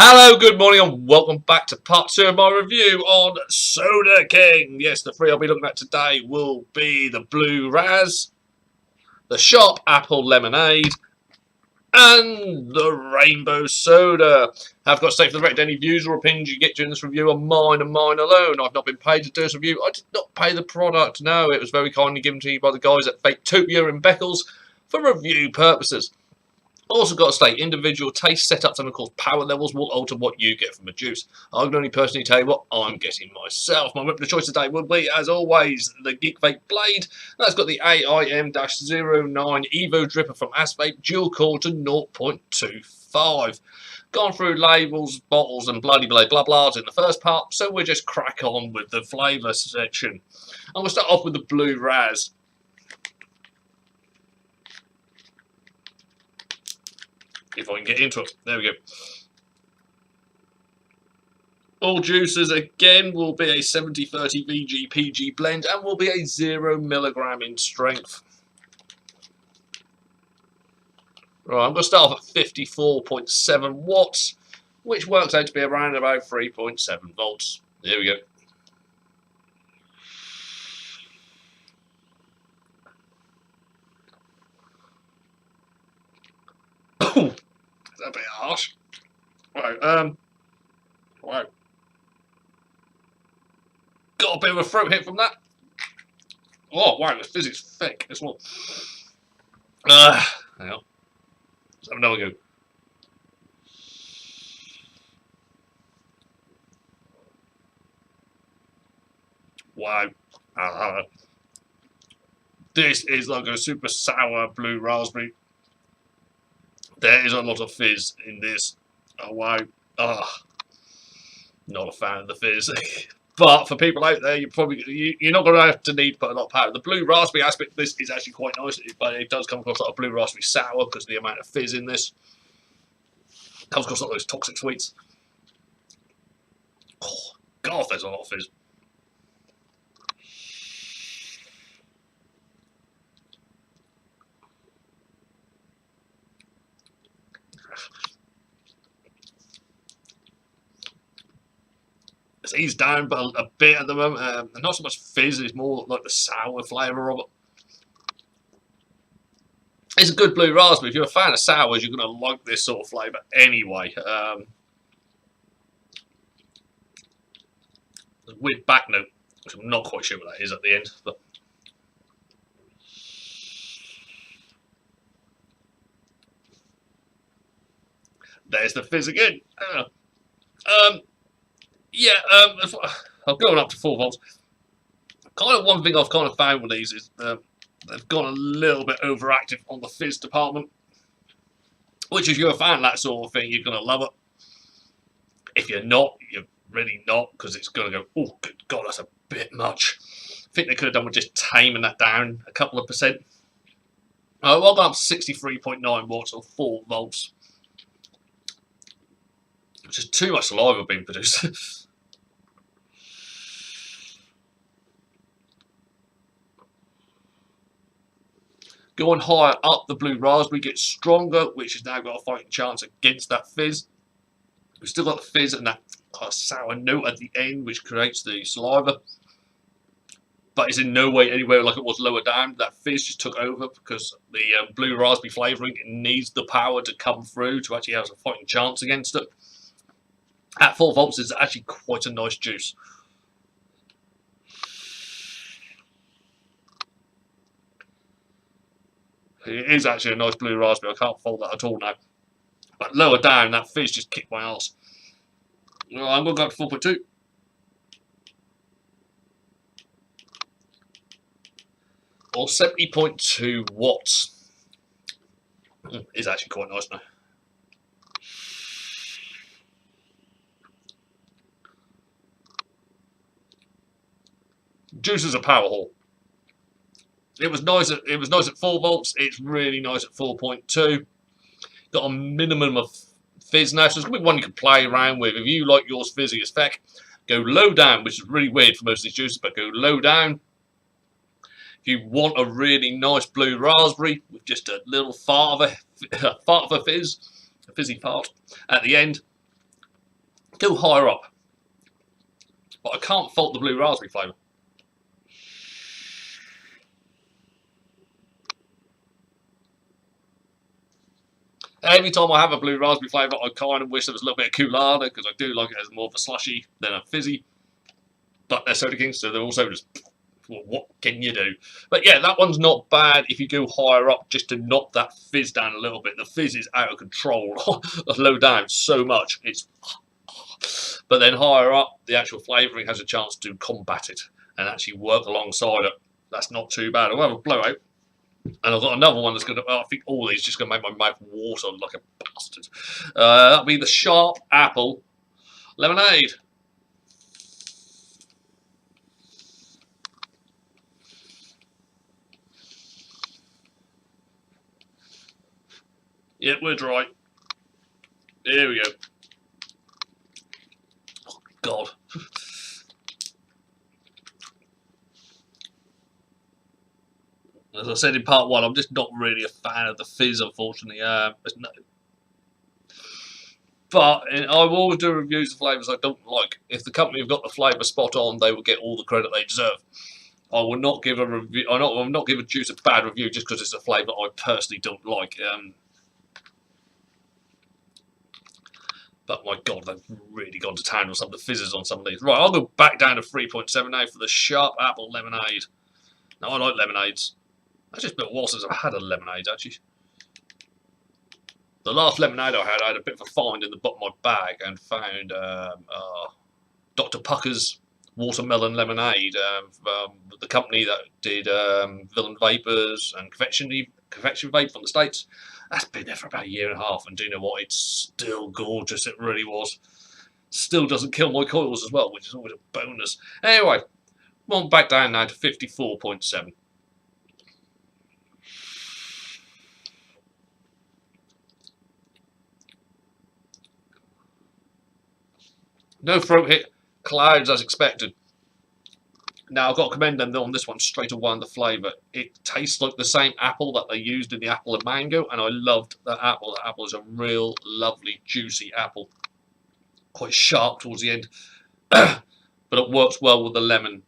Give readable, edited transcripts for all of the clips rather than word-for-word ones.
Hello, good morning, and welcome back to part 2 of my review on Soda King. Yes, the three I'll be looking at today will be the Blue Razz, the Sharp Apple Lemonade, and the Rainbow Soda. I've got to say for the record, any views or opinions you get during this review are mine and mine alone. I've not been paid to do this review. I did not pay the product. No, it was very kindly given to you by the guys at Faketopia in Beccles for review purposes. Also got to state, individual taste setups and of course power levels will alter what you get from a juice. I can only personally tell you what I'm getting myself. My weapon of choice today will be, as always, the Geek Vape Blade. That's got the AIM-09 Evo Dripper from Asvape, dual core to 0.25. Gone through labels, bottles and bloody blah blahs in the first part, so we'll just crack on with the flavour section. I'm going to start off with the Blue Razz. If I can get into it. There we go. All juices again will be a 70-30 VG-PG blend and will be a 0 milligram in strength. Right, I'm going to start off at 54.7 watts, which works out to be around about 3.7 volts. There we go. A bit harsh. Right, wow. Got a bit of a throat hit from that. Oh, wow, the fizz is thick as well. Hang on. Let's have another go. Wow. This is like a super sour blue raspberry. There is a lot of fizz in this. Oh, wow. Not a fan of the fizz. But for people out there, you're not going to have to need to put a lot of powder. The blue raspberry aspect of this is actually quite nice, but it does come across like a blue raspberry sour because of the amount of fizz in this. Comes across like those toxic sweets. Oh, God, there's a lot of fizz. It's eased down but a bit at the moment. Not so much fizz, it's more like the sour flavour of it. It's a good blue raspberry. If you're a fan of sours, you're going to like this sort of flavour anyway. There's a weird back note, which I'm not quite sure what that is at the end. But there's the fizz again. I'm going up to 4 volts. Kind of one thing I've kind of found with these is they've gone a little bit overactive on the fizz department. Which, if you're a fan of that sort of thing, you're going to love it. If you're not, you're really not, because it's going to go, oh, good God, that's a bit much. I think they could have done with just taming that down a couple of percent. Well, I've gone up to 63.9 watts or 4 volts. Which is too much saliva being produced. Going higher up, the blue raspberry gets stronger, which has now got a fighting chance against that fizz. We've still got the fizz and that kind of sour note at the end, which creates the saliva. But it's in no way anywhere like it was lower down. That fizz just took over because the blue raspberry flavouring needs the power to come through to actually have a fighting chance against it. At 4 volts is actually quite a nice juice. It is actually a nice blue raspberry. I can't fault that at all now. But lower down, that fizz just kicked my arse. Well, I'm going to go up to 4.2. Or 70.2 watts. It's actually quite nice now. Juice is a power haul. It was nice at 4 volts. It's really nice at 4.2. Got a minimum of fizz now, so it's gonna be one you can play around with. If you like yours fizzy as feck, go low down, which is really weird for most of these juices, but go low down. If you want a really nice blue raspberry with just a little fart of a fizz, a fizzy fart at the end, Go higher up. But I can't fault the blue raspberry flavour. Every time I have a blue raspberry flavour, I kind of wish there was a little bit of Coolada, because I do like it as more of a slushy than a fizzy. But they're Soda Kings, so they're also just, well, what can you do? But yeah, that one's not bad if you go higher up, just to knock that fizz down a little bit. The fizz is out of control, low down so much. But then higher up, the actual flavouring has a chance to combat it and actually work alongside it. That's not too bad. I'll have a blowout. And I've got another one that's going to, I think all these just going to make my mouth water like a bastard. That'll be the Sharp Apple Lemonade. Yep, we're dry. Here we go. Oh, God. As I said in part one, I'm just not really a fan of the fizz, unfortunately. But I will always do reviews of flavours I don't like. If the company have got the flavour spot on, they will get all the credit they deserve. I will not give a review. I will not give a juice a bad review just because it's a flavour I personally don't like. But my God, they've really gone to town on some of the fizzes on some of these. Right, I'll go back down to 3.7 now for the Sharp Apple Lemonade. Now, I like lemonades. It's just been a while since I've had a lemonade, actually. The last lemonade I had a bit of a find in the bottom of my bag and found Dr. Pucker's watermelon lemonade. The company that did Villain Vapors and Confection Vape from the States. That's been there for about a year and a half, and do you know what? It's still gorgeous. It really was. Still doesn't kill my coils as well, which is always a bonus. Anyway, I'm on back down now to 54.7. No throat hit, clouds as expected. Now, I've got to commend them on this one straight away on the flavour. It tastes like the same apple that they used in the apple and mango, and I loved that apple. That apple is a real lovely, juicy apple. Quite sharp towards the end, but it works well with the lemonade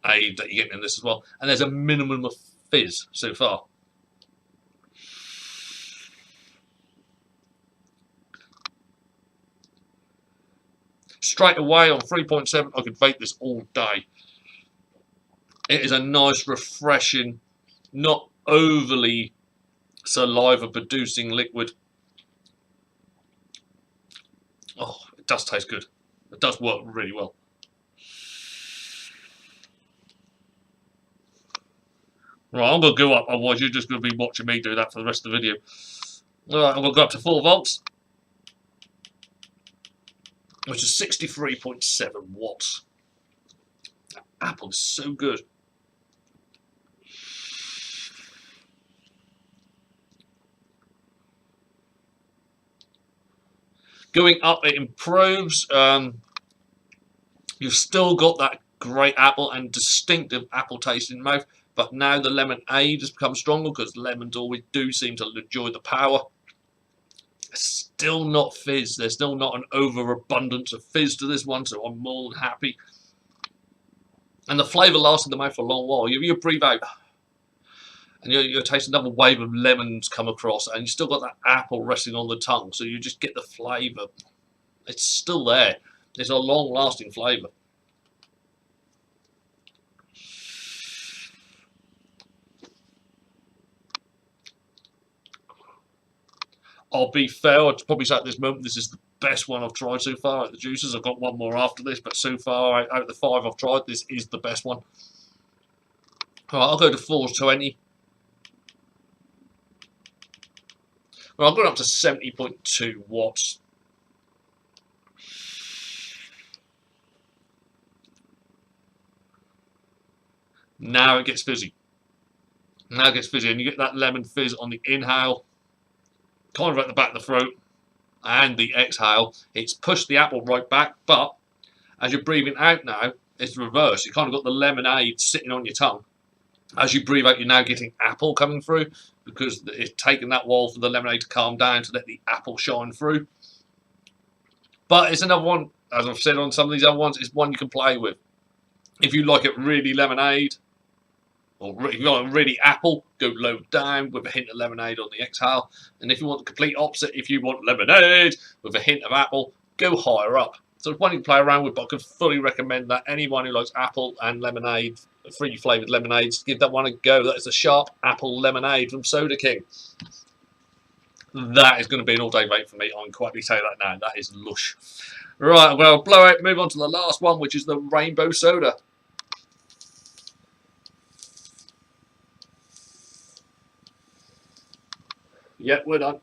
that you're getting in this as well. And there's a minimum of fizz so far. Straight away on 3.7, I could vape this all day. It is a nice, refreshing, not overly saliva-producing liquid. Oh, it does taste good. It does work really well. Right, I'm going to go up, otherwise you're just going to be watching me do that for the rest of the video. Alright, I'm going to go up to 4 volts. Which is 63.7 watts. That apple is so good. Going up, it improves. You've still got that great apple and distinctive apple taste in the mouth, but now the lemonade has become stronger because lemons always do seem to enjoy the power. Still not fizz. There's still not an overabundance of fizz to this one, so I'm more than happy. And the flavour lasts in the mouth for a long while. You breathe out, and you taste another wave of lemons come across, and you still got that apple resting on the tongue, so you just get the flavour. It's still there. It's a long-lasting flavour. I'll be fair, I'd probably say at this moment this is the best one I've tried so far at the juices. I've got one more after this, but so far, out of the 5 I've tried, this is the best one. Alright, I'll go to 420. Well, I've gone up to 70.2 watts. Now it gets fizzy. Now it gets fizzy, and you get that lemon fizz on the inhale, kind of at the back of the throat, and the exhale. It's pushed the apple right back, but as you're breathing out now, it's reversed. You kind of got the lemonade sitting on your tongue. As you breathe out, you're now getting apple coming through, because it's taken that while for the lemonade to calm down to let the apple shine through. But it's another one, as I've said on some of these other ones, it's one you can play with. If you like it really lemonade, or if you like it really apple, go low down with a hint of lemonade on the exhale. And if you want the complete opposite, if you want lemonade with a hint of apple, go higher up. So it's one you can play around with, but I could fully recommend that anyone who likes apple and lemonade, free flavoured lemonades, give that one a go. That is the Sharp Apple Lemonade from Soda King. That is going to be an all-day rate for me. I can quietly say that now. That is lush. Right, well, blow out, move on to the last one, which is the Rainbow Soda. Yep, we're done.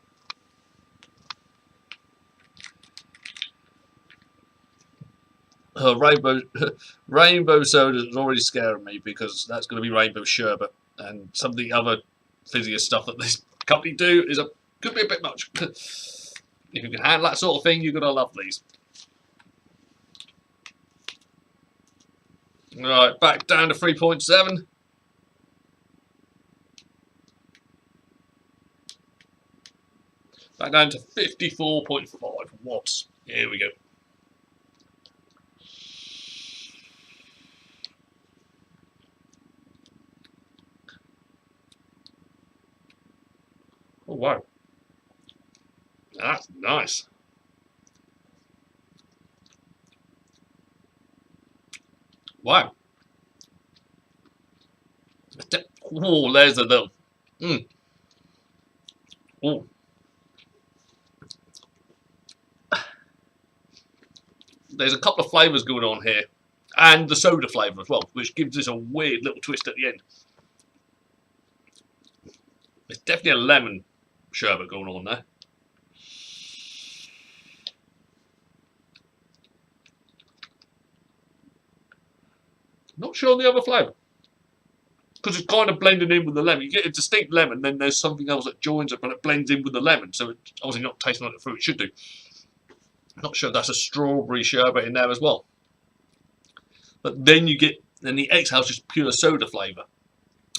Rainbow soda is already scaring me because that's going to be rainbow sherbet, and some of the other fizzier stuff that this company do could be a bit much. If you can handle that sort of thing, you're going to love these. Right, back down to 3.7. Back down to 54.5 watts. Here we go. Oh, wow. That's nice. Wow. Oh, there's a little. Oh. There's a couple of flavours going on here. And the soda flavour as well, which gives this a weird little twist at the end. There's definitely a lemon sherbet going on there. Not sure on the other flavour. Because it's kind of blending in with the lemon. You get a distinct lemon, then there's something else that joins it, but it blends in with the lemon. So it's obviously not tasting like the fruit it should do. Not sure if that's a strawberry sherbet in there as well. But then the exhale is just pure soda flavour.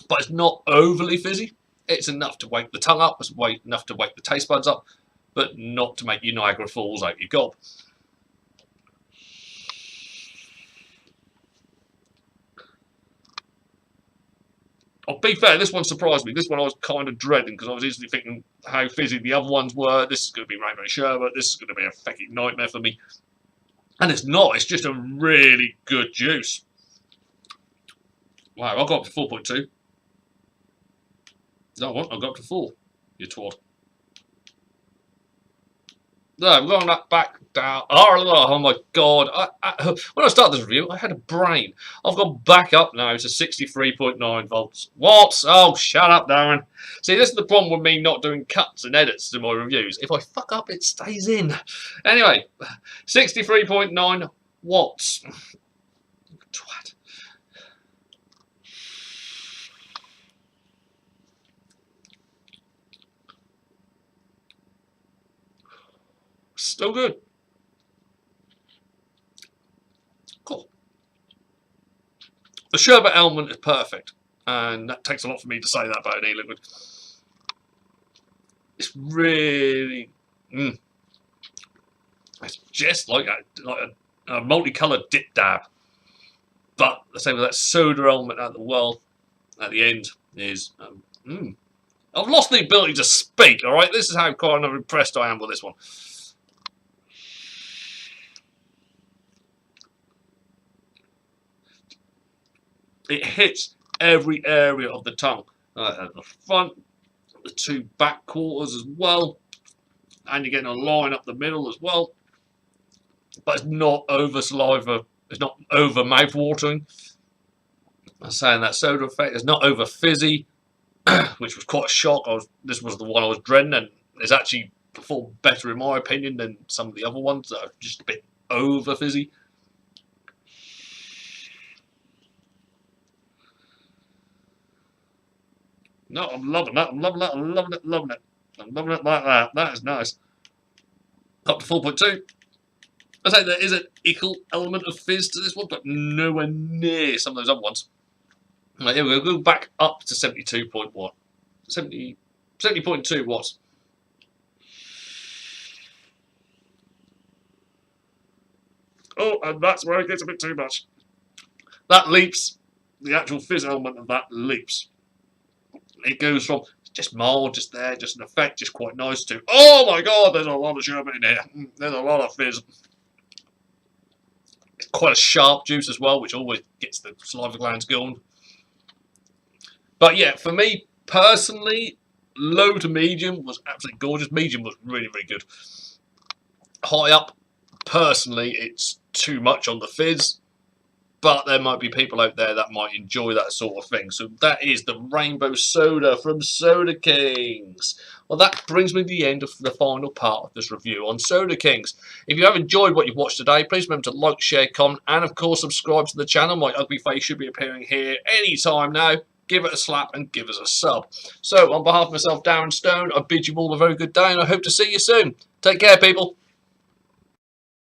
But it's not overly fizzy. It's enough to wake the tongue up, it's enough to wake the taste buds up, but not to make you Niagara Falls out your gob. I'll be fair, this one surprised me. This one I was kind of dreading because I was easily thinking how fizzy the other ones were. This is going to be rainbow sherbet. This is going to be a fucking nightmare for me. And it's not. It's just a really good juice. Wow, I got up to 4.2. No, what? I got up to 4. You twat. No, we're going back down. Oh my god. When I started this review, I had a brain. I've gone back up now to 63.9 volts. What? Oh, shut up, Darren. See, this is the problem with me not doing cuts and edits to my reviews. If I fuck up, it stays in. Anyway, 63.9 watts. Twat. Still good. Cool. The sherbet element is perfect, and that takes a lot for me to say that about an e-liquid. It's really, it's just like a multicoloured dip dab, but the same with that soda element at the end is. I've lost the ability to speak. All right, this is how kind of impressed I am with this one. It hits every area of the tongue. At the front, the two back quarters as well. And you're getting a line up the middle as well. But it's not over saliva. It's not over mouth watering. I'm saying that soda effect. It's not over fizzy, which was quite a shock. This was the one I was dreading, and it's actually performed better in my opinion than some of the other ones that are just a bit over fizzy. No, I'm loving that. I'm loving that. I'm loving it. Loving it. I'm loving it like that. That is nice. Up to 4.2. I say there is an equal element of fizz to this one, but nowhere near some of those other ones. Right, here we go. Go back up to 70.2 watts. Oh, and that's where it gets a bit too much. That leaps. The actual fizz element of that leaps. It goes from just mild, just there, just an effect, just quite nice to, oh my god, there's a lot of sherbet in here. There's a lot of fizz. It's quite a sharp juice as well, which always gets the saliva glands going. But yeah, for me personally, low to medium was absolutely gorgeous. Medium was really, really good. High up, personally, it's too much on the fizz. But there might be people out there that might enjoy that sort of thing. So that is the Rainbow Soda from Soda Kings. Well, that brings me to the end of the final part of this review on Soda Kings. If you have enjoyed what you've watched today, please remember to like, share, comment, and of course subscribe to the channel. My ugly face should be appearing here anytime now. Give it a slap and give us a sub. So, on behalf of myself, Darren Stone, I bid you all a very good day and I hope to see you soon. Take care, people.